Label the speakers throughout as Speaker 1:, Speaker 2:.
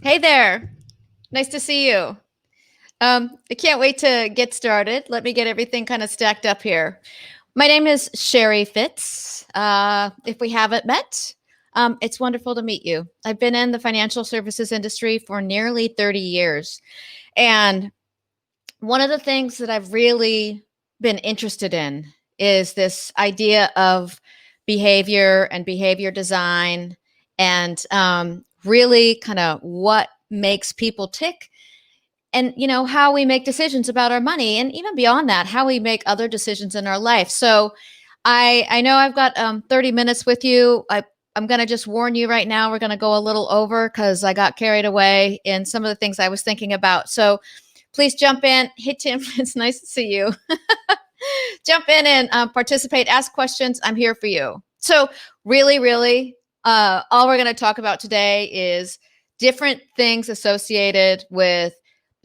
Speaker 1: Hey there. Nice to see you. I can't wait to get started. Let me get everything kind of stacked up here. My name is Sheri Fitz. If we haven't met, it's wonderful to meet you. I've been in the financial services industry for nearly 30 years. And one of the things that I've really been interested in is this idea of behavior and behavior design and really kind of what makes people tick and how we make decisions about our money, and even beyond that, how we make other decisions in our life. So I know I've got 30 minutes with you. I'm going to just warn you right now, we're going to go a little over because I got carried away in some of the things I was thinking about. So please jump in. Hey, Tim, it's nice to see you. Jump in and participate, ask questions. I'm here for you. So really, all we're going to talk about today is different things associated with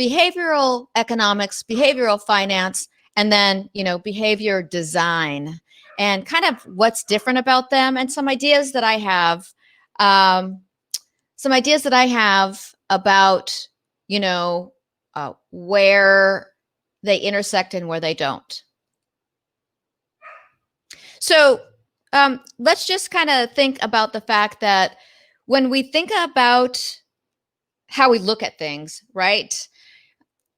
Speaker 1: behavioral economics, behavioral finance, and then, behavior design, and kind of what's different about them, and some ideas that I have, about, where they intersect and where they don't. So let's just kind of think about the fact that when we think about how we look at things, right?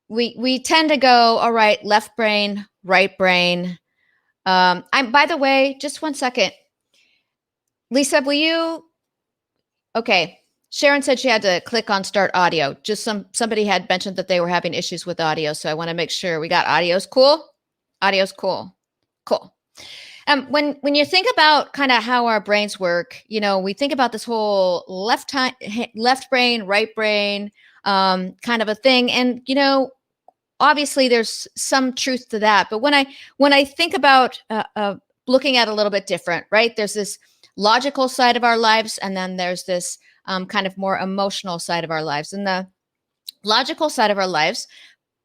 Speaker 1: We tend to go, all right, left brain, right brain. By the way, just 1 second. Lisa, will you? Okay. Sharon said she had to click on start audio. Just somebody had mentioned that they were having issues with audio. So I want to make sure we got audio's cool. Audio's cool. Cool. When you think about kind of how our brains work, we think about this whole left brain, right brain, kind of a thing. And, obviously there's some truth to that. But when I think about looking at it a little bit different, right? There's this logical side of our lives, and then there's this kind of more emotional side of our lives. And the logical side of our lives,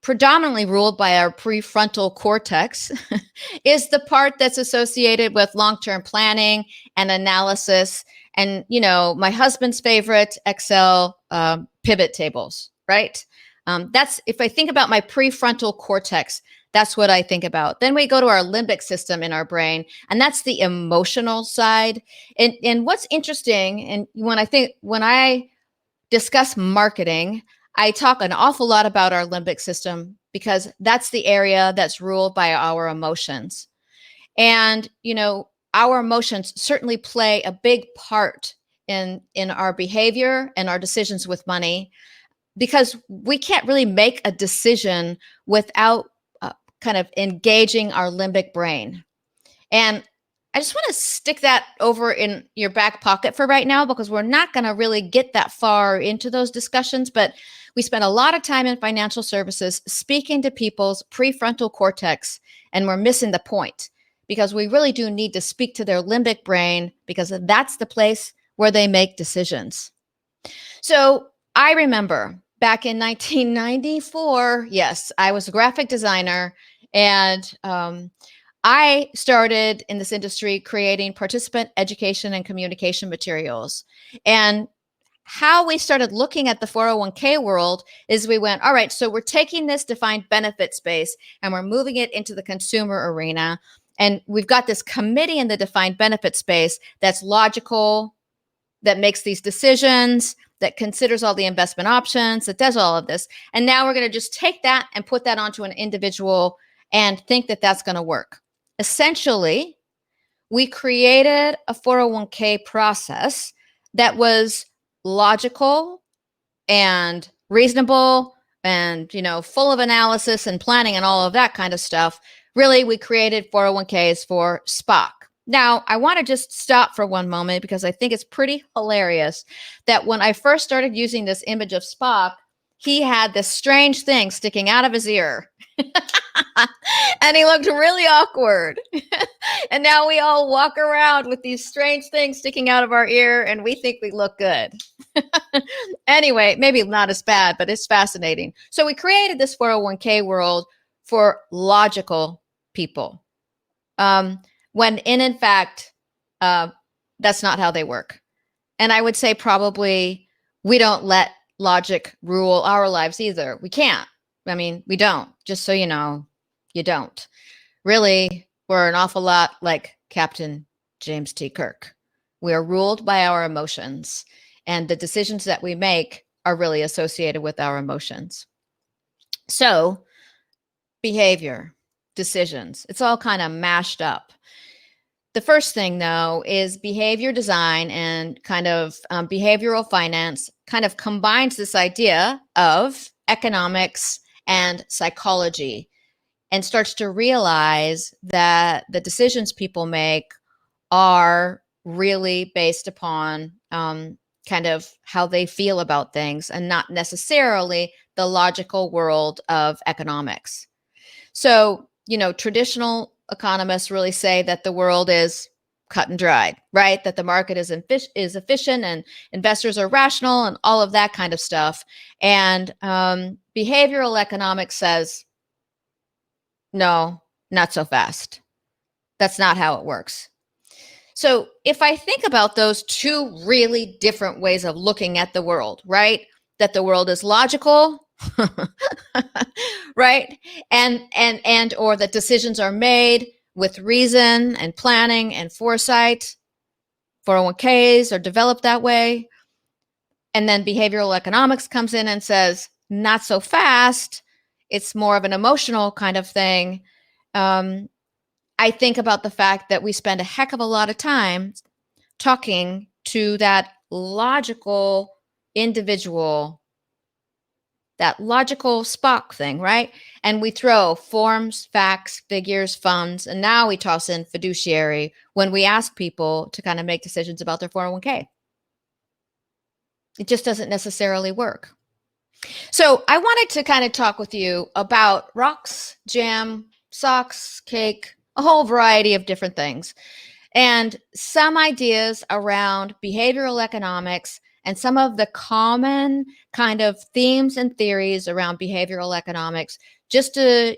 Speaker 1: predominantly ruled by our prefrontal cortex, is the part that's associated with long-term planning and analysis. And, my husband's favorite, Excel pivot tables, right? That's, if I think about my prefrontal cortex, that's what I think about. Then we go to our limbic system in our brain, and that's the emotional side. And what's interesting, and when I discuss marketing, I talk an awful lot about our limbic system because that's the area that's ruled by our emotions. And, our emotions certainly play a big part in our behavior and our decisions with money, because we can't really make a decision without kind of engaging our limbic brain. And I just want to stick that over in your back pocket for right now, because we're not going to really get that far into those discussions. But we spend a lot of time in financial services speaking to people's prefrontal cortex, and we're missing the point, because we really do need to speak to their limbic brain, because that's the place where they make decisions. So I remember back in 1994, yes, I was a graphic designer, and I started in this industry creating participant education and communication materials. And how we started looking at the 401k world is we went, all right, so we're taking this defined benefit space and we're moving it into the consumer arena. And we've got this committee in the defined benefit space that's logical, that makes these decisions, that considers all the investment options, that does all of this. And now we're going to just take that and put that onto an individual and think that that's going to work. Essentially, we created a 401k process that was logical and reasonable and, full of analysis and planning and all of that kind of stuff. Really, we created 401ks for Spock. Now, I want to just stop for one moment, because I think it's pretty hilarious that when I first started using this image of Spock, he had this strange thing sticking out of his ear. And he looked really awkward. And now we all walk around with these strange things sticking out of our ear, and we think we look good. Anyway, maybe not as bad, but it's fascinating. So we created this 401k world for logical people. When in fact, that's not how they work. And I would say probably we don't let logic rule our lives either. We can't. I mean, we don't. Just so you know, you don't. Really, we're an awful lot like Captain James T. Kirk. We are ruled by our emotions, and the decisions that we make are really associated with our emotions. So, behavior, decisions, it's all kind of mashed up. The first thing, though, is behavior design and kind of behavioral finance kind of combines this idea of economics and psychology and starts to realize that the decisions people make are really based upon kind of how they feel about things and not necessarily the logical world of economics. So, traditional economists really say that the world is cut and dried, right? That the market is efficient and investors are rational and all of that kind of stuff. And behavioral economics says, no, not so fast. That's not how it works. So if I think about those two really different ways of looking at the world, right? That the world is logical, right? And or that decisions are made with reason and planning and foresight. 401ks are developed that way. And then behavioral economics comes in and says, not so fast. It's more of an emotional kind of thing. I think about the fact that we spend a heck of a lot of time talking to that logical individual, that logical Spock thing, right? And we throw forms, facts, figures, funds, and now we toss in fiduciary when we ask people to kind of make decisions about their 401k. It just doesn't necessarily work. So I wanted to kind of talk with you about rocks, jam, socks, cake, a whole variety of different things, and some ideas around behavioral economics and some of the common kind of themes and theories around behavioral economics, just to,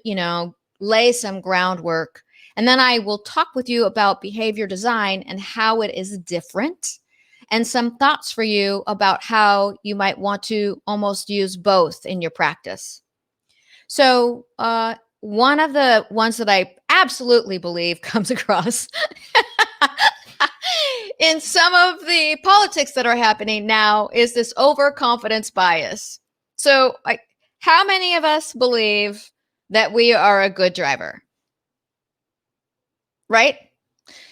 Speaker 1: lay some groundwork. And then I will talk with you about behavior design and how it is different, and some thoughts for you about how you might want to almost use both in your practice. So, one of the ones that I absolutely believe comes across in some of the politics that are happening now is this overconfidence bias. So, how many of us believe that we are a good driver? Right?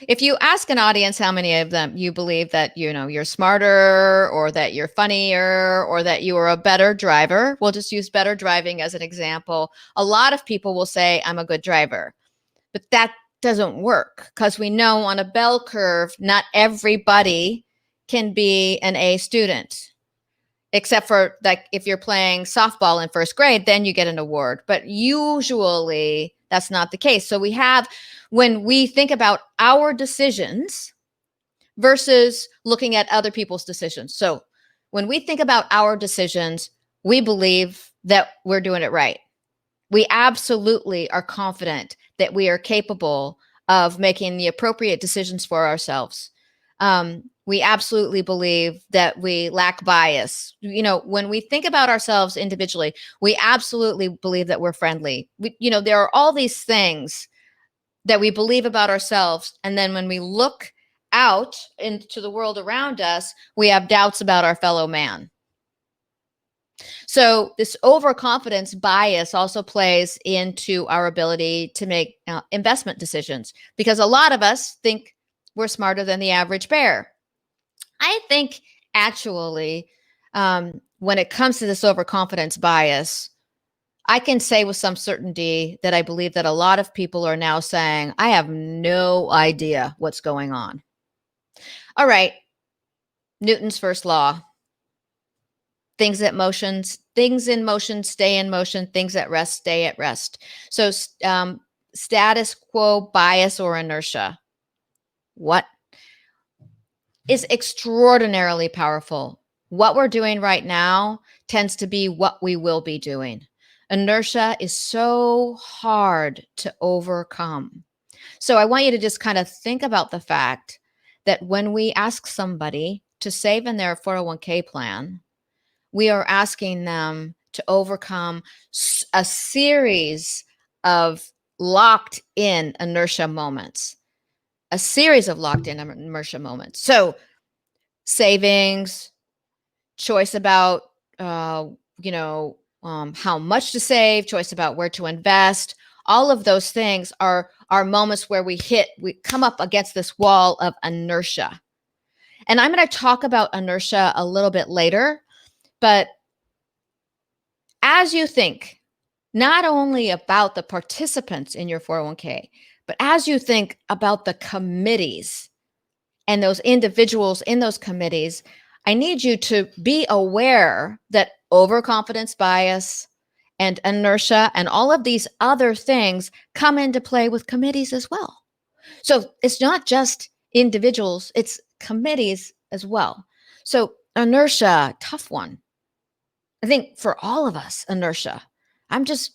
Speaker 1: If you ask an audience how many of them you believe that you're smarter or that you're funnier or that you are a better driver, we'll just use better driving as an example. A lot of people will say I'm a good driver, but that doesn't work because we know on a bell curve, not everybody can be an A student, except for like if you're playing softball in first grade, then you get an award. But usually that's not the case. So when we think about our decisions versus looking at other people's decisions. So when we think about our decisions, we believe that we're doing it right. We absolutely are confident that we are capable of making the appropriate decisions for ourselves. We absolutely believe that we lack bias. When we think about ourselves individually, we absolutely believe that we're friendly. There are all these things that we believe about ourselves. And then when we look out into the world around us, we have doubts about our fellow man. So this overconfidence bias also plays into our ability to make investment decisions, because a lot of us think we're smarter than the average bear. I think actually, when it comes to this overconfidence bias, I can say with some certainty that I believe that a lot of people are now saying, I have no idea what's going on. All right. Newton's first law. Things in motion stay in motion. Things at rest stay at rest. So status quo bias or inertia. What is extraordinarily powerful? What we're doing right now tends to be what we will be doing. Inertia is so hard to overcome. So I want you to just kind of think about the fact that when we ask somebody to save in their 401k plan, we are asking them to overcome a series of locked in inertia moments, a series of locked in inertia moments. So savings, choice about, how much to save, choice about where to invest. All of those things are moments where we come up against this wall of inertia. And I'm going to talk about inertia a little bit later, but as you think, not only about the participants in your 401k, but as you think about the committees and those individuals in those committees, I need you to be aware that overconfidence bias and inertia and all of these other things come into play with committees as well. So it's not just individuals, it's committees as well. So inertia, tough one. I think for all of us, inertia. I'm just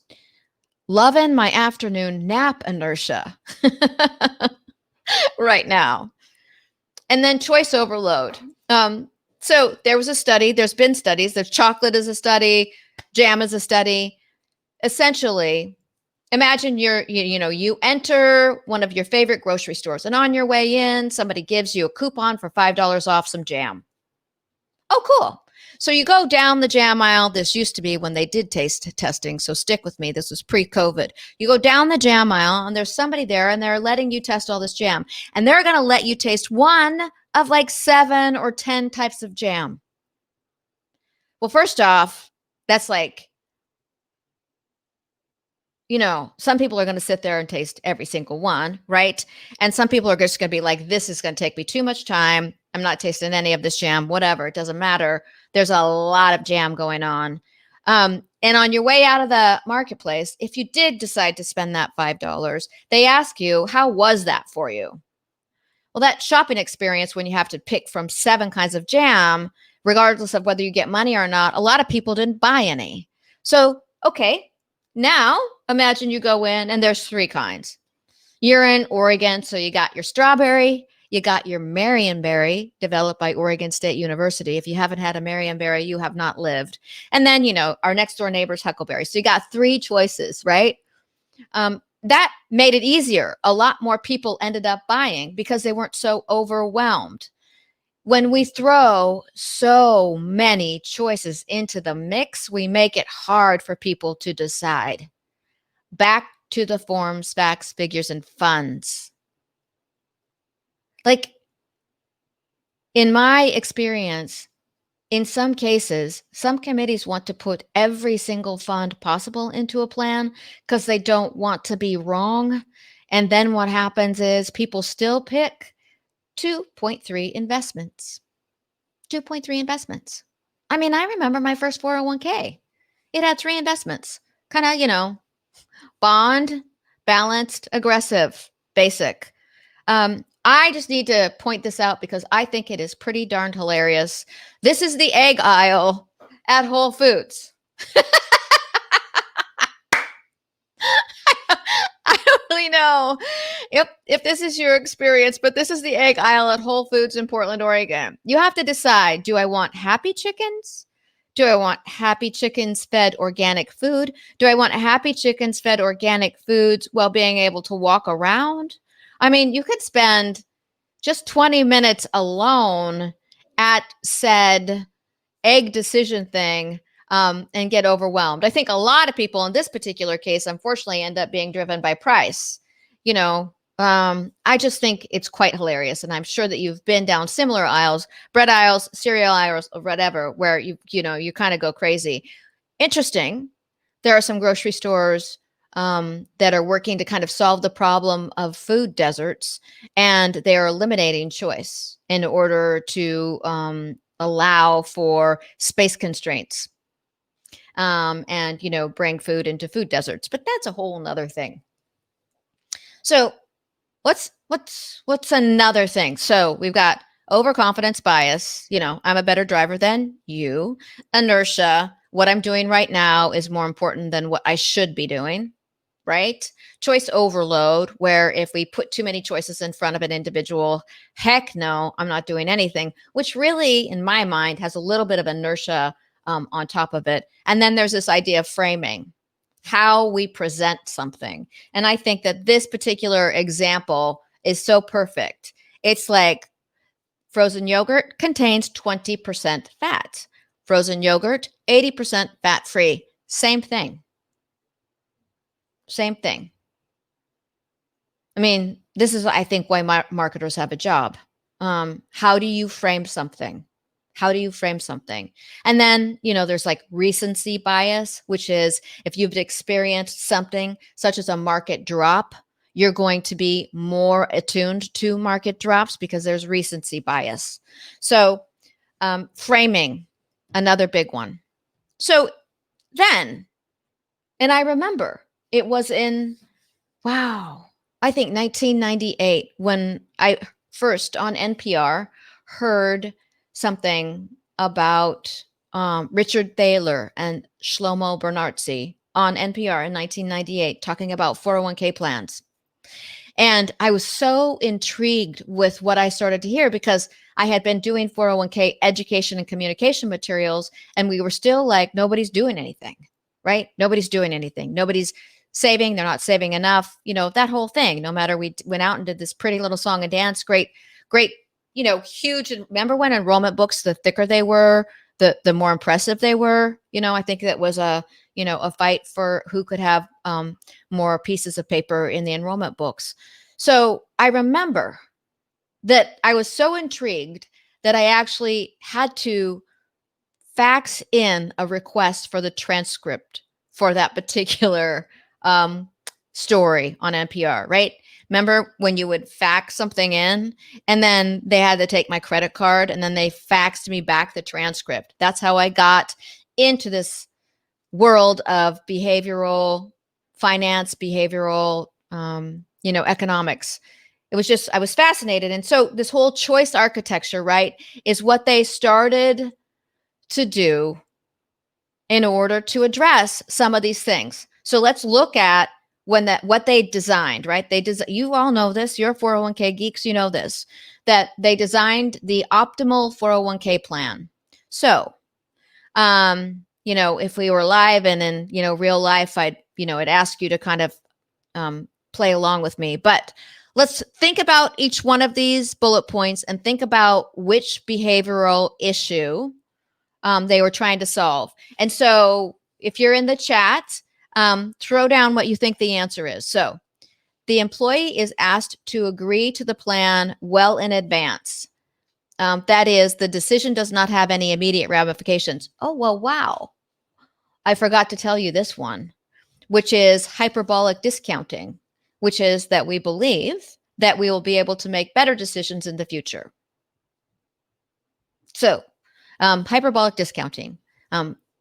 Speaker 1: loving my afternoon nap inertia right now. And then choice overload. So there was a study, there's been studies, there's chocolate is a study, jam is a study. Essentially, imagine you enter one of your favorite grocery stores, and on your way in, somebody gives you a coupon for $5 off some jam. Oh, cool. So you go down the jam aisle. This used to be when they did taste testing, so stick with me. This was pre-COVID. You go down the jam aisle, and there's somebody there, and they're letting you test all this jam. And they're going to let you taste one of like 7 or 10 types of jam. Well, first off, that's like, some people are going to sit there and taste every single one, right? And some people are just going to be like, this is going to take me too much time. I'm not tasting any of this jam, whatever. It doesn't matter. There's a lot of jam going on. And on your way out of the marketplace, if you did decide to spend that $5, they ask you, how was that for you? Well, that shopping experience, when you have to pick from 7 kinds of jam, regardless of whether you get money or not, a lot of people didn't buy any. So, okay. Now, imagine you go in and there's 3 kinds. You're in Oregon, so you got your strawberry, you got your Marionberry, developed by Oregon State University. If you haven't had a Marionberry, you have not lived. And then, our next door neighbor's Huckleberry. So you got 3 choices, right? That made it easier. A lot more people ended up buying because they weren't so overwhelmed. When we throw so many choices into the mix, we make it hard for people to decide. Back to the forms, facts, figures, and funds. Like, in my experience, in some cases, some committees want to put every single fund possible into a plan because they don't want to be wrong. And then what happens is people still pick 2.3 investments. 2.3 investments. I mean, I remember my first 401k. It had 3 investments. Kind of, bond, balanced, aggressive, basic. I just need to point this out because I think it is pretty darn hilarious. This is the egg aisle at Whole Foods. I don't really know if this is your experience, but this is the egg aisle at Whole Foods in Portland, Oregon. You have to decide, do I want happy chickens? Do I want happy chickens fed organic food? Do I want happy chickens fed organic foods while being able to walk around? I mean, you could spend just 20 minutes alone at said egg decision thing and get overwhelmed. I think a lot of people in this particular case, unfortunately, end up being driven by price. I just think it's quite hilarious. And I'm sure that you've been down similar aisles, bread aisles, cereal aisles, or whatever, where you kind of go crazy. Interesting. There are some grocery stores that are working to kind of solve the problem of food deserts, and they are eliminating choice in order to allow for space constraints and bring food into food deserts. But that's a whole nother thing. So what's another thing? So we've got overconfidence bias. I'm a better driver than you. Inertia. What I'm doing right now is more important than what I should be doing. Right? Choice overload, where if we put too many choices in front of an individual, heck no, I'm not doing anything, which really, in my mind, has a little bit of inertia on top of it. And then there's this idea of framing, how we present something. And I think that this particular example is so perfect. It's like frozen yogurt contains 20% fat. Frozen yogurt, 80% fat-free. Same thing. Same thing. I mean, this is, I think, why marketers have a job. How do you frame something? How do you frame something? And then, there's like recency bias, which is if you've experienced something such as a market drop, you're going to be more attuned to market drops because there's recency bias. So framing, another big one. So then, and I remember it was in, I think 1998 when I first on NPR heard something about Richard Thaler and Shlomo Bernartzi on NPR in 1998 talking about 401k plans. And I was so intrigued with what I started to hear because I had been doing 401k education and communication materials, and we were still like, nobody's doing anything, right? Nobody's doing anything. Nobody's saving. They're not saving enough. That whole thing, no matter we went out and did this pretty little song and dance, great, huge. And remember when enrollment books, the thicker they were, the more impressive they were. I think that was a fight for who could have more pieces of paper in the enrollment books. So I remember that I was so intrigued that I actually had to fax in a request for the transcript for that particular story on NPR, right? Remember when you would fax something in and then they had to take my credit card and then they faxed me back the transcript. That's how I got into this world of behavioral finance, behavioral, economics. It was just, I was fascinated. And so this whole choice architecture, right, is what they started to do in order to address some of these things. So let's look at what they designed, right? You all know this, you're 401k geeks, you know this, that they designed the optimal 401k plan. So, if we were live and in, real life, I'd ask you to kind of play along with me. But let's think about each one of these bullet points and think about which behavioral issue they were trying to solve. And so if you're in the chat, throw down what you think the answer is. So the employee is asked to agree to the plan well in advance. That is, the decision does not have any immediate ramifications. Oh, well, wow. I forgot to tell you this one, which is hyperbolic discounting, which is that we believe that we will be able to make better decisions in the future. So hyperbolic discounting.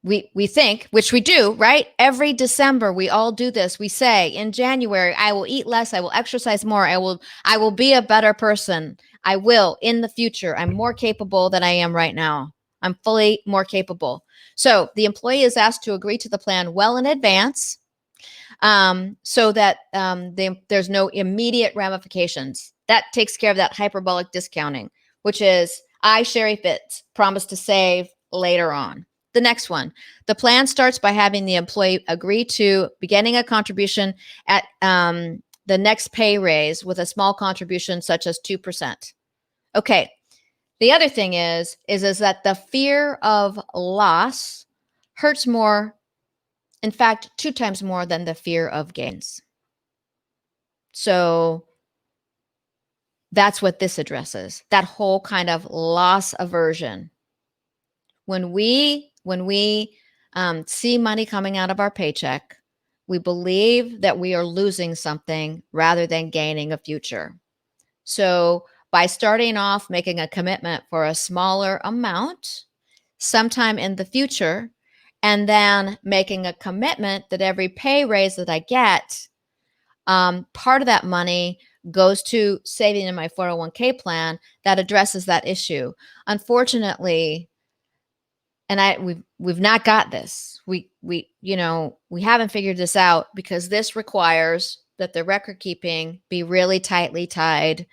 Speaker 1: We think, which we do, right? Every December, we all do this. We say in January, I will eat less. I will exercise more. I will be a better person. I will in the future. I'm more capable than I am right now. I'm fully more capable. So the employee is asked to agree to the plan well in advance so that there's no immediate ramifications. That takes care of that hyperbolic discounting, which is I, Sheri Fitz, promise to save later on. The next one, the plan starts by having the employee agree to beginning a contribution at the next pay raise with a small contribution such as 2%. Okay. The other thing is that the fear of loss hurts more, in fact, 2 times more than the fear of gains. So that's what this addresses, that whole kind of loss aversion. When we see money coming out of our paycheck, we believe that we are losing something rather than gaining a future. So by starting off making a commitment for a smaller amount sometime in the future, and then making a commitment that every pay raise that I get, part of that money goes to saving in my 401k plan, that addresses that issue. Unfortunately, and we've not got this. We haven't figured this out because this requires that the record keeping be really tightly tied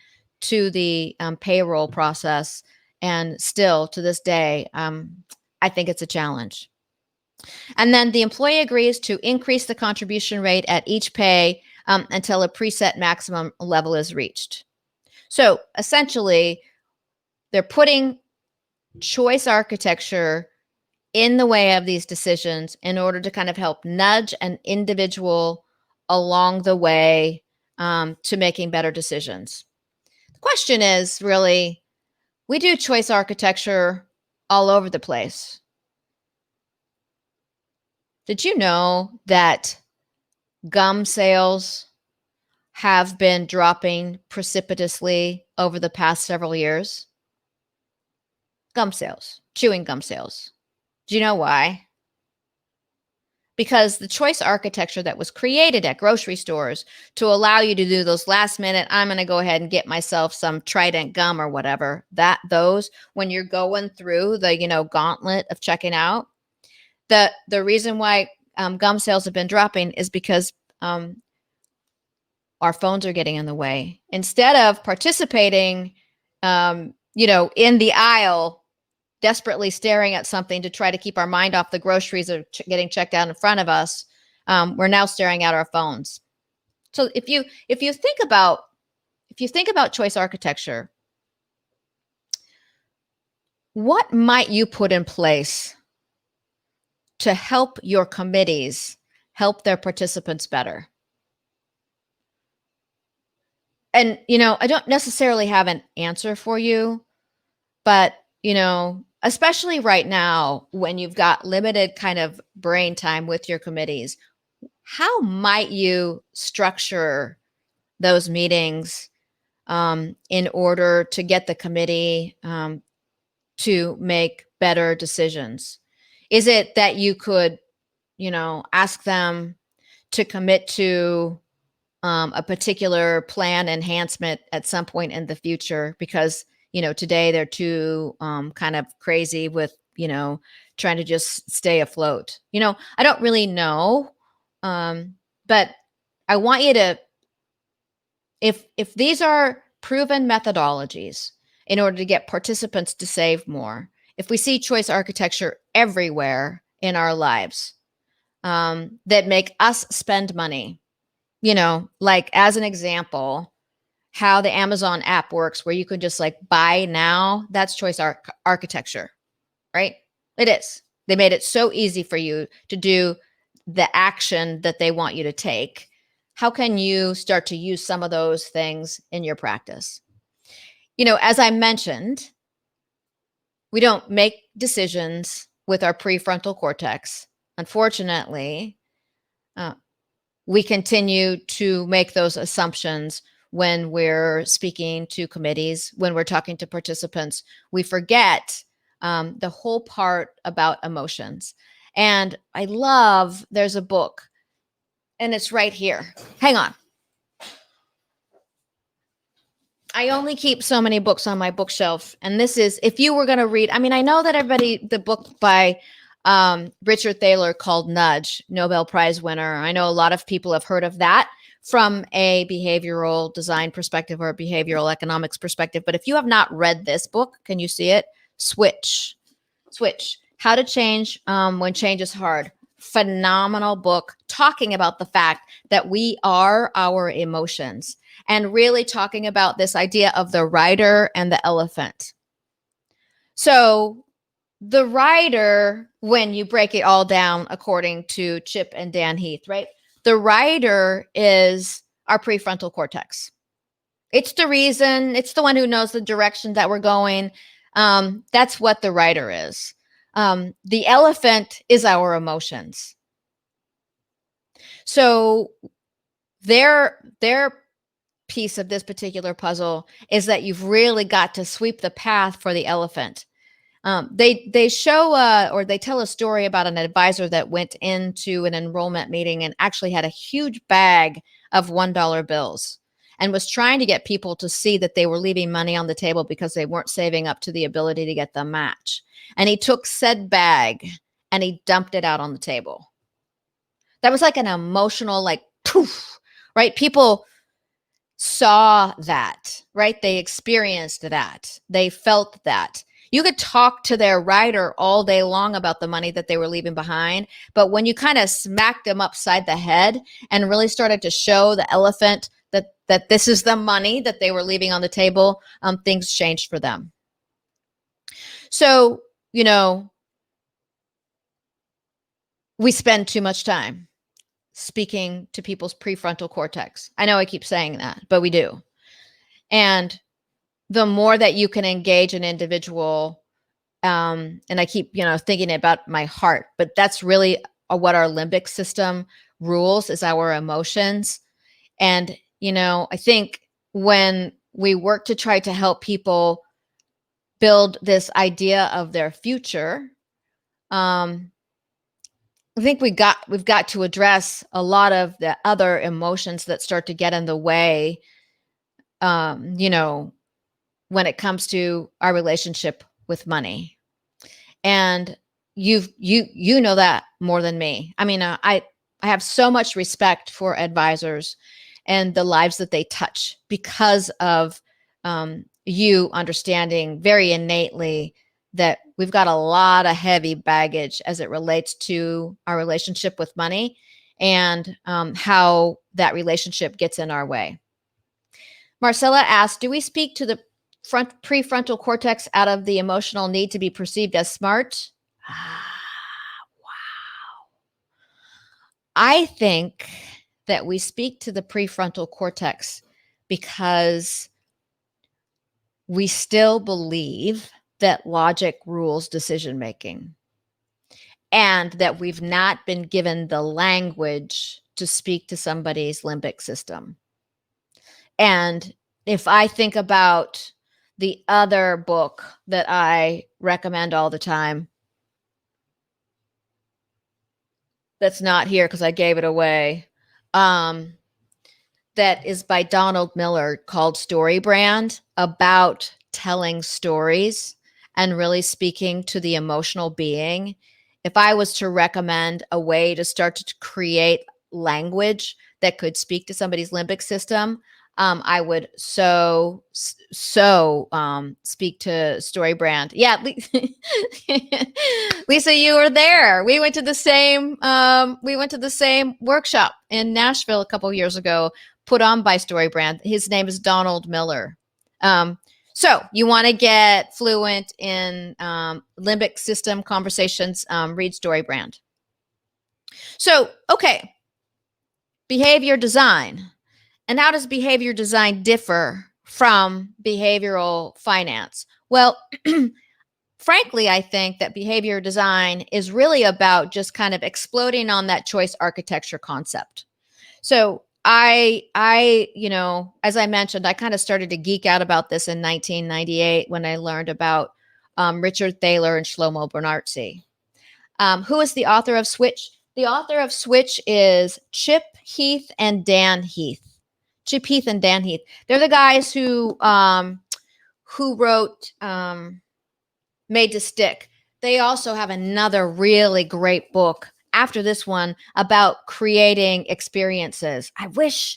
Speaker 1: to the payroll process. And still to this day, I think it's a challenge. And then the employee agrees to increase the contribution rate at each pay until a preset maximum level is reached. So essentially, they're putting choice architecture in the way of these decisions in order to kind of help nudge an individual along the way to making better decisions. The question is really, we do choice architecture all over the place. Did you know that gum sales have been dropping precipitously over the past several years? Gum sales, chewing gum sales. Do you know why? Because the choice architecture that was created at grocery stores to allow you to do those last minute, I'm going to go ahead and get myself some Trident gum or whatever, those when you're going through the, gauntlet of checking out, the reason why gum sales have been dropping is because our phones are getting in the way. Instead of participating, in the aisle, desperately staring at something to try to keep our mind off the groceries or getting checked out in front of us, we're now staring at our phones. So if you think about choice architecture, what might you put in place to help your committees help their participants better? And I don't necessarily have an answer for you, but especially right now when you've got limited kind of brain time with your committees, how might you structure those meetings in order to get the committee to make better decisions? Is it that you could, ask them to commit to a particular plan enhancement at some point in the future because today they're too kind of crazy with, trying to just stay afloat. I don't really know. But I want you to, if these are proven methodologies in order to get participants to save more, if we see choice architecture everywhere in our lives that make us spend money, like as an example, how the Amazon app works where you can just buy now, that's choice architecture, right? It is. They made it so easy for you to do the action that they want you to take. How can you start to use some of those things in your practice? As I mentioned, we don't make decisions with our prefrontal cortex. Unfortunately, we continue to make those assumptions when we're speaking to committees, when we're talking to participants. We forget the whole part about emotions. And there's a book, and it's right here. Hang on. I only keep so many books on my bookshelf. And this is, if you were going to read, I know that the book by Richard Thaler called Nudge, Nobel Prize winner. I know a lot of people have heard of that from a behavioral design perspective or a behavioral economics perspective. But if you have not read this book, can you see it? Switch. How to Change When Change is Hard. Phenomenal book talking about the fact that we are our emotions and really talking about this idea of the rider and the elephant. So the rider, when you break it all down according to Chip and Dan Heath, right? The rider is our prefrontal cortex. It's the reason, it's the one who knows the direction that we're going. That's what the rider is. The elephant is our emotions. So their piece of this particular puzzle is that you've really got to sweep the path for the elephant. They show or they tell a story about an advisor that went into an enrollment meeting and actually had a huge bag of $1 bills and was trying to get people to see that they were leaving money on the table because they weren't saving up to the ability to get the match. And he took said bag and he dumped it out on the table. That was like an emotional, poof, right? People saw that, right? They experienced that. They felt that. You could talk to their writer all day long about the money that they were leaving behind, but when you kind of smacked them upside the head and really started to show the elephant that this is the money that they were leaving on the table, things changed for them. So, you know, we spend too much time speaking to people's prefrontal cortex. I know I keep saying that, but we do. And the more that you can engage an individual, and I keep, thinking about my heart, but that's really what our limbic system rules, is our emotions. And, I think when we work to try to help people build this idea of their future, I think we've got to address a lot of the other emotions that start to get in the way, when it comes to our relationship with money. And you know that more than me. I mean, I have so much respect for advisors and the lives that they touch because of you understanding very innately that we've got a lot of heavy baggage as it relates to our relationship with money and how that relationship gets in our way. Marcella asked, do we speak to the prefrontal cortex out of the emotional need to be perceived as smart? Wow. I think that we speak to the prefrontal cortex because we still believe that logic rules decision making and that we've not been given the language to speak to somebody's limbic system. And if I think about the other book that I recommend all the time, that's not here because I gave it away, that is by Donald Miller, called Story Brand, about telling stories and really speaking to the emotional being. If I was to recommend a way to start to create language that could speak to somebody's limbic system, I would so speak to Story Brand. Yeah, Lisa, you were there. We went to the same workshop in Nashville a couple years ago, put on by Story Brand. His name is Donald Miller. So you want to get fluent in limbic system conversations, read Story Brand. So, okay, behavior design. And how does behavior design differ from behavioral finance? Well, frankly, I think that behavior design is really about just kind of exploding on that choice architecture concept. So I, as I mentioned, I kind of started to geek out about this in 1998 when I learned about Richard Thaler and Shlomo Bernartzi. Who is the author of Switch? The author of Switch is Chip Heath and Dan Heath. Chip Heath and Dan Heath. They're the guys who wrote Made to Stick. They also have another really great book after this one about creating experiences. I wish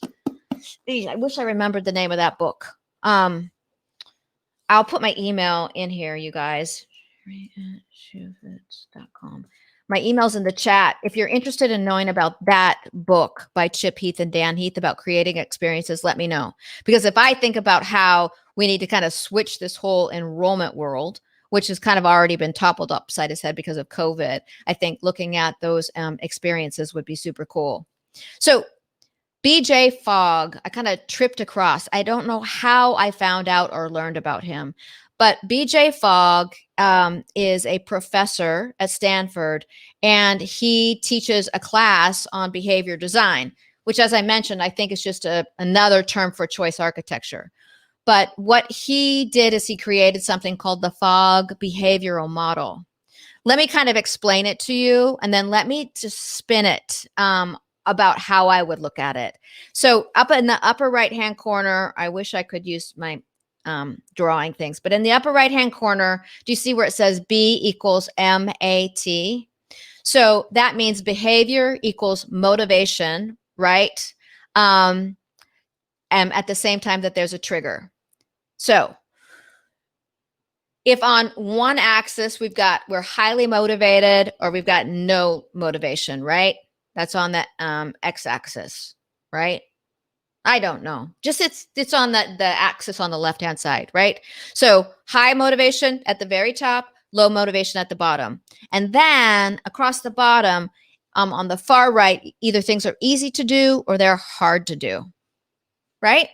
Speaker 1: I remembered the name of that book. I'll put my email in here, you guys. Shuvitz.com. My email's in the chat. If you're interested in knowing about that book by Chip Heath and Dan Heath about creating experiences, let me know. Because if I think about how we need to kind of switch this whole enrollment world, which has kind of already been toppled upside its head because of COVID, I think looking at those experiences would be super cool. So BJ Fogg, I kind of tripped across. I don't know how I found out or learned about him, but BJ Fogg is a professor at Stanford, and he teaches a class on behavior design, which, as I mentioned, I think is just another term for choice architecture. But what he did is he created something called the Fogg behavioral model. Let me kind of explain it to you, and then let me just spin it about how I would look at it. So up in the upper right-hand corner, I wish I could use my drawing things, but in the upper right-hand corner, do you see where it says B equals MAT? So that means behavior equals motivation, right? And at the same time that there's a trigger. So if on one axis we're highly motivated or we've got no motivation, right? That's on that x-axis, right? I don't know. Just it's on the axis on the left-hand side, right? So high motivation at the very top, low motivation at the bottom. And then across the bottom, on the far right, either things are easy to do or they're hard to do, right?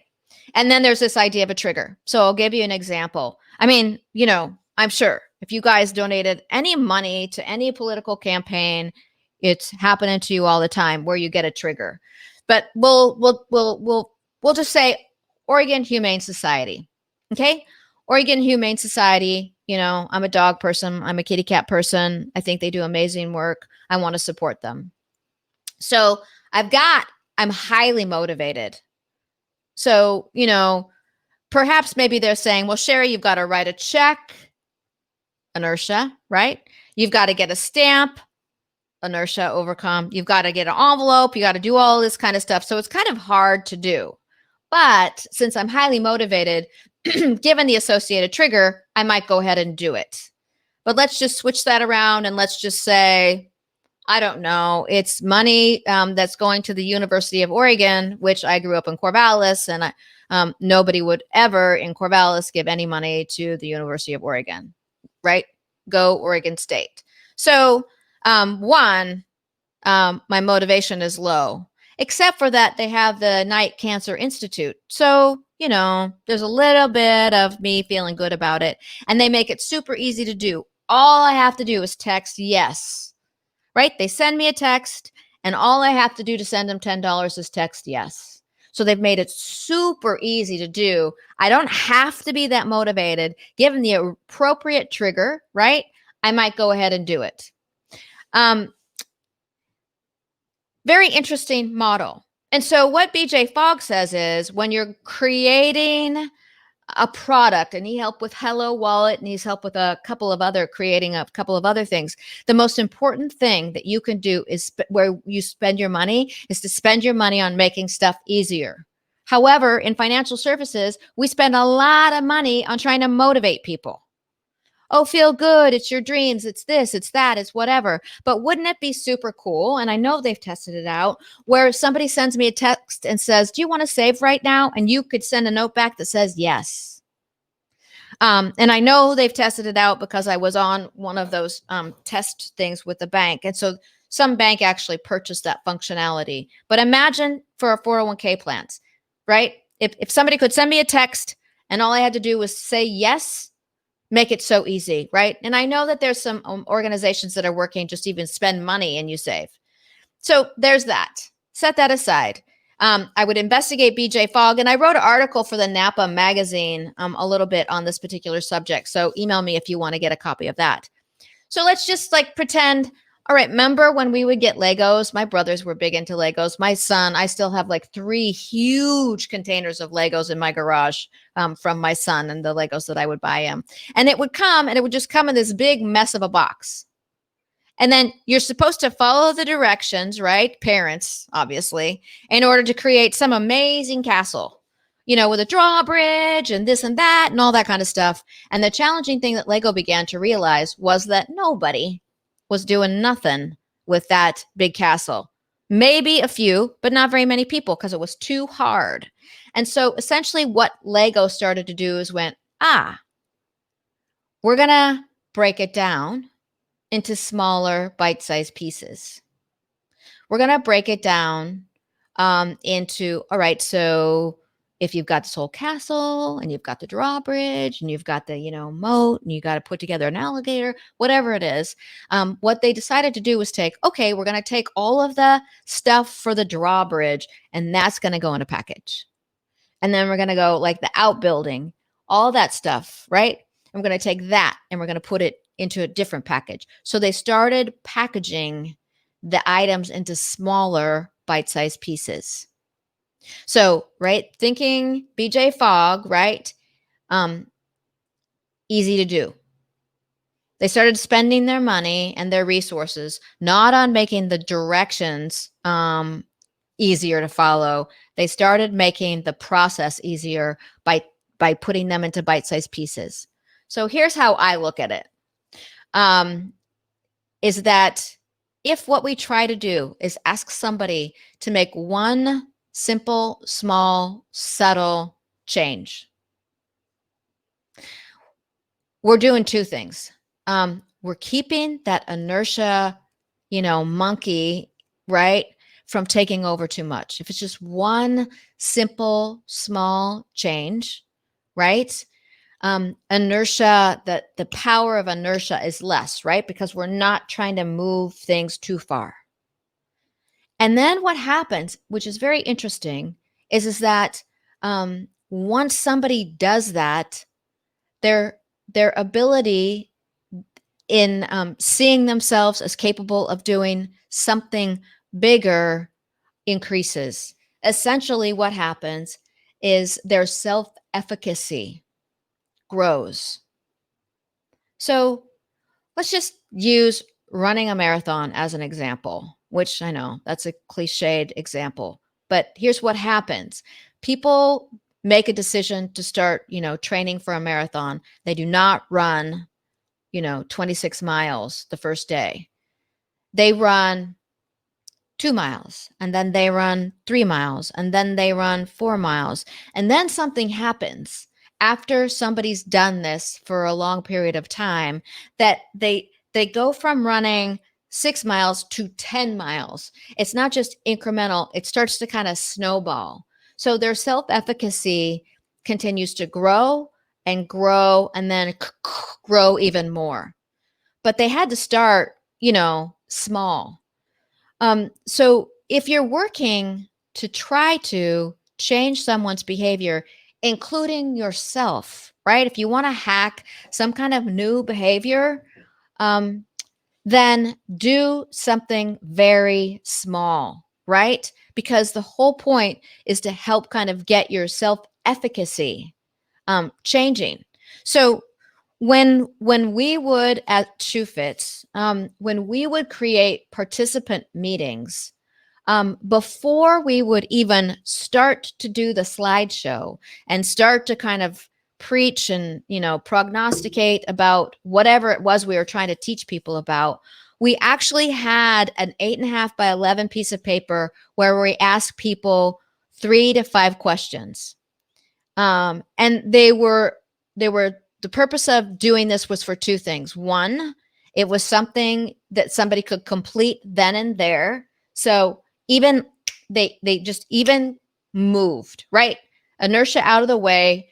Speaker 1: And then there's this idea of a trigger. So I'll give you an example. I mean, I'm sure if you guys donated any money to any political campaign, it's happening to you all the time where you get a trigger. But we'll just say Oregon Humane Society. Okay? Oregon Humane Society, I'm a dog person, I'm a kitty cat person. I think they do amazing work. I want to support them. So I'm highly motivated. So, perhaps maybe they're saying, well, Sheri, you've got to write a check, inertia, right? You've got to get a stamp, inertia, overcome. You've got to get an envelope. You got to do all this kind of stuff. So it's kind of hard to do. But since I'm highly motivated, given the associated trigger, I might go ahead and do it. But let's just switch that around and let's just say, I don't know, it's money that's going to the University of Oregon, which I grew up in Corvallis, and nobody would ever in Corvallis give any money to the University of Oregon, right? Go Oregon State. So my motivation is low, except for that they have the Night Cancer Institute. So, there's a little bit of me feeling good about it. And they make it super easy to do. All I have to do is text yes, right? They send me a text, and all I have to do to send them $10 is text yes. So they've made it super easy to do. I don't have to be that motivated. Given the appropriate trigger, right? I might go ahead and do it. Very interesting model. And so what BJ Fogg says is when you're creating a product, and he helped with Hello Wallet, and he's helped with creating a couple of other things. The most important thing that you can do is where you spend your money is to spend your money on making stuff easier. However, in financial services, we spend a lot of money on trying to motivate people. Oh, feel good. It's your dreams. It's this, it's that, it's whatever. But wouldn't it be super cool? And I know they've tested it out where somebody sends me a text and says, do you want to save right now? And you could send a note back that says yes. And I know they've tested it out because I was on one of those test things with the bank. And so some bank actually purchased that functionality. But imagine for a 401k plans, right? If somebody could send me a text and all I had to do was say yes, make it so easy, right? And I know that there's some organizations that are working just even spend money and you save. So there's that. Set that aside. I would investigate BJ Fogg, and I wrote an article for the Napa magazine a little bit on this particular subject. So email me if you want to get a copy of that. So let's just pretend, all right, remember when we would get Legos? My brothers were big into Legos. My son, I still have 3 huge containers of Legos in my garage from my son and the Legos that I would buy him. And it would just come in this big mess of a box. And then you're supposed to follow the directions, right? Parents, obviously, in order to create some amazing castle, with a drawbridge and this and that and all that kind of stuff. And the challenging thing that Lego began to realize was that nobody was doing nothing with that big castle. Maybe a few, but not very many people because it was too hard. And so essentially what Lego started to do is went, we're going to break it down into smaller bite-sized pieces. We're going to break it down into, all right, so if you've got this whole castle and you've got the drawbridge and you've got the, moat and you got to put together an alligator, whatever it is, what they decided to do was we're going to take all of the stuff for the drawbridge and that's going to go in a package. And then we're going to go the outbuilding, all that stuff, right? And we're going to take that and we're going to put it into a different package. So they started packaging the items into smaller bite-sized pieces. So, right, thinking BJ Fogg, right, easy to do. They started spending their money and their resources not on making the directions easier to follow. They started making the process easier by putting them into bite-sized pieces. So here's how I look at it. Is that if what we try to do is ask somebody to make one simple, small, subtle change, we're doing two things. We're keeping that inertia, monkey, right, from taking over too much. If it's just one simple, small change, right? Inertia, that the power of inertia is less, right? Because we're not trying to move things too far. And then what happens, which is very interesting, is that once somebody does that, their ability in seeing themselves as capable of doing something bigger increases. Essentially, what happens is their self-efficacy grows. So let's just use running a marathon as an example, which I know that's a cliched example, but here's what happens. People make a decision to start, training for a marathon. They do not run, 26 miles the first day. They run 2 miles, and then they run 3 miles, and then they run 4 miles. And then something happens after somebody's done this for a long period of time, that they go from running 6 miles to 10 miles. It's not just incremental, it starts to kind of snowball. So their self-efficacy continues to grow and grow and then grow even more. But they had to start, small. So if you're working to try to change someone's behavior, including yourself, right? If you want to hack some kind of new behavior, then do something very small, right? Because the whole point is to help kind of get your self-efficacy changing. So when we would at ShoeFits, when we would create participant meetings, before we would even start to do the slideshow and start to kind of preach and prognosticate about whatever it was we were trying to teach people about, we actually had an 8.5 by 11 piece of paper where we asked people 3 to 5 questions, and they were the purpose of doing this was for two things. One, it was something that somebody could complete then and there. So even they just even moved, right? Inertia out of the way.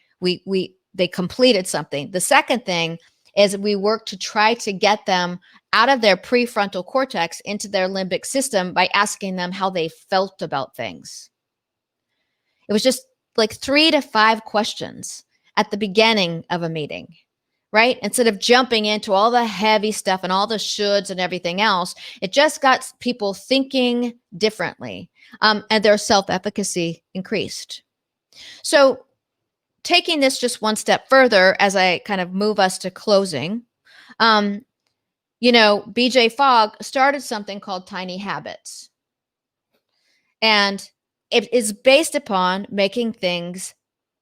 Speaker 1: They completed something. The second thing is we worked to try to get them out of their prefrontal cortex into their limbic system by asking them how they felt about things. It was just like 3 to 5 questions at the beginning of a meeting, right? Instead of jumping into all the heavy stuff and all the shoulds and everything else, it just got people thinking differently, and their self-efficacy increased. So taking this just one step further, as I kind of move us to closing, BJ Fogg started something called Tiny Habits. And it is based upon making things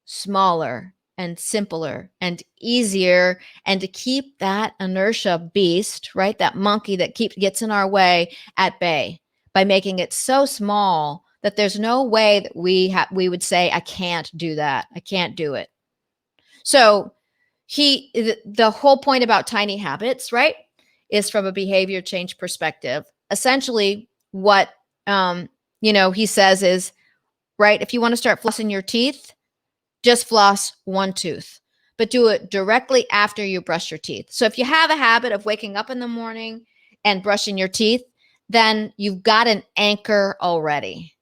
Speaker 1: smaller and simpler and easier, and to keep that inertia beast, right? That monkey that gets in our way at bay by making it so small that there's no way that we would say, I can't do that. I can't do it. So the whole point about tiny habits, right, is from a behavior change perspective. Essentially what, he says is, right, if you want to start flossing your teeth, just floss one tooth, but do it directly after you brush your teeth. So if you have a habit of waking up in the morning and brushing your teeth, then you've got an anchor already.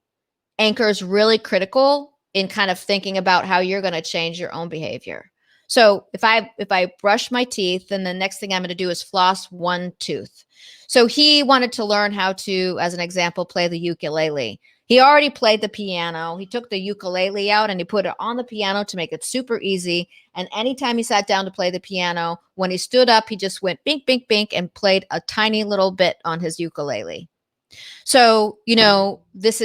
Speaker 1: Anchor is really critical in kind of thinking about how you're going to change your own behavior. So if I brush my teeth, then the next thing I'm going to do is floss one tooth. So he wanted to learn how to, as an example, play the ukulele. He already played the piano. He took the ukulele out and he put it on the piano to make it super easy. And anytime he sat down to play the piano, when he stood up, he just went bink, bink, bink and played a tiny little bit on his ukulele. So, this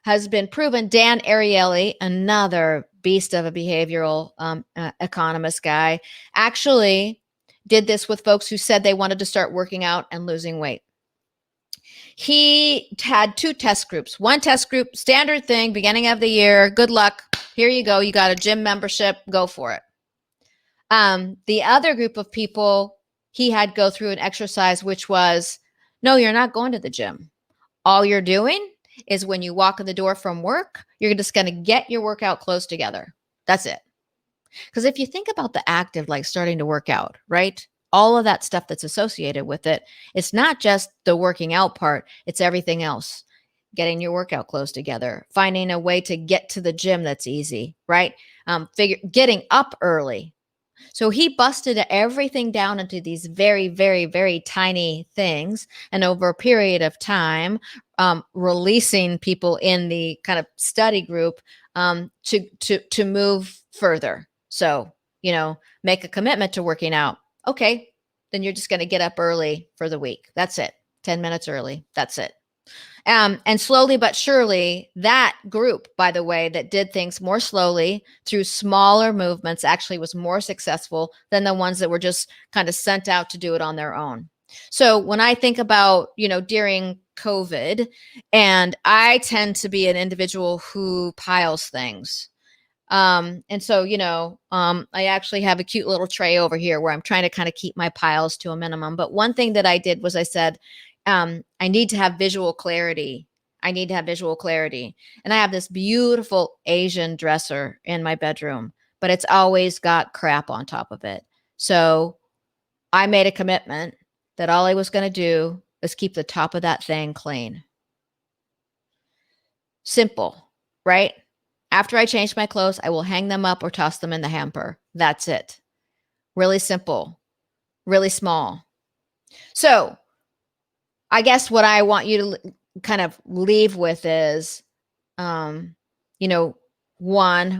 Speaker 1: has been proven. Dan Ariely, another beast of a behavioral economist guy, actually did this with folks who said they wanted to start working out and losing weight. He had 2 test groups. One test group, standard thing, beginning of the year, good luck. Here you go. You got a gym membership. Go for it. The other group of people, he had go through an exercise, which was, no, you're not going to the gym. All you're doing is when you walk in the door from work, you're just going to get your workout clothes together. That's it. Because if you think about the act of like starting to work out, right? All of that stuff that's associated with it, it's not just the working out part, it's everything else. Getting your workout clothes together, finding a way to get to the gym that's easy, right? Getting up early. So he busted everything down into these very, very, very tiny things. And over a period of time, releasing people in the kind of study group to move further. So, make a commitment to working out. Okay, then you're just going to get up early for the week. That's it. 10 minutes early. That's it. And slowly but surely, that group, by the way, that did things more slowly through smaller movements actually was more successful than the ones that were just kind of sent out to do it on their own. So when I think about, during COVID, and I tend to be an individual who piles things. And so, I actually have a cute little tray over here where I'm trying to kind of keep my piles to a minimum. But one thing that I did was I said, I need to have visual clarity. And I have this beautiful Asian dresser in my bedroom, but it's always got crap on top of it. So I made a commitment that all I was going to do is keep the top of that thing clean. Simple, right? After I change my clothes, I will hang them up or toss them in the hamper. That's it. Really simple, really small. So I guess what I want you to kind of leave with is, one,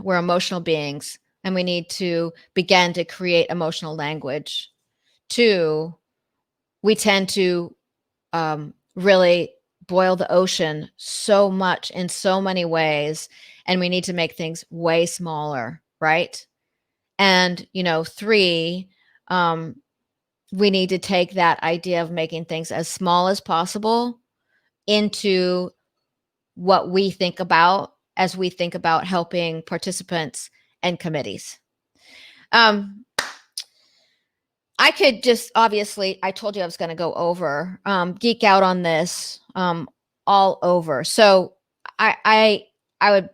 Speaker 1: we're emotional beings and we need to begin to create emotional language. 2, we tend to really boil the ocean so much in so many ways, and we need to make things way smaller, right? And, 3, we need to take that idea of making things as small as possible into what we think about as we think about helping participants and committees. I could just, obviously, I told you I was going to go over, geek out on this all over. So I would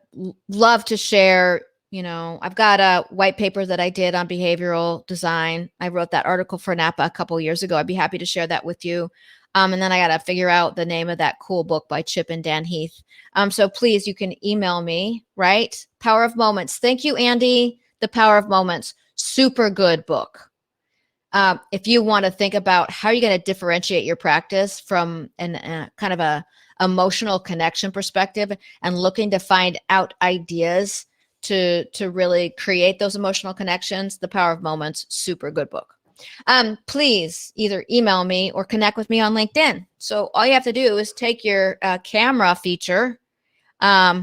Speaker 1: love to share, I've got a white paper that I did on behavioral design. I wrote that article for NAPA a couple years ago. I'd be happy to share that with you. And then I got to figure out the name of that cool book by Chip and Dan Heath. So please, you can email me, right? Power of Moments. Thank you, Andy. The Power of Moments. Super good book. If you want to think about how you're going to differentiate your practice from an kind of a emotional connection perspective and looking to find out ideas to really create those emotional connections, The Power of Moments, super good book. Please either email me or connect with me on LinkedIn. So all you have to do is take your camera feature, la,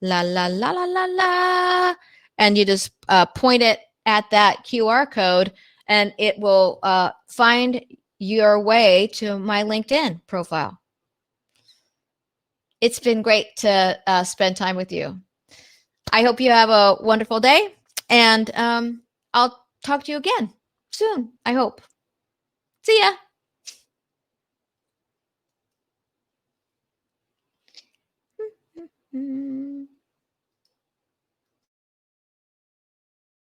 Speaker 1: la, la, la, la, la, and you just point it at that QR code and it will find your way to my LinkedIn profile. It's been great to spend time with you. I hope you have a wonderful day, and I'll talk to you again soon, I hope. See ya.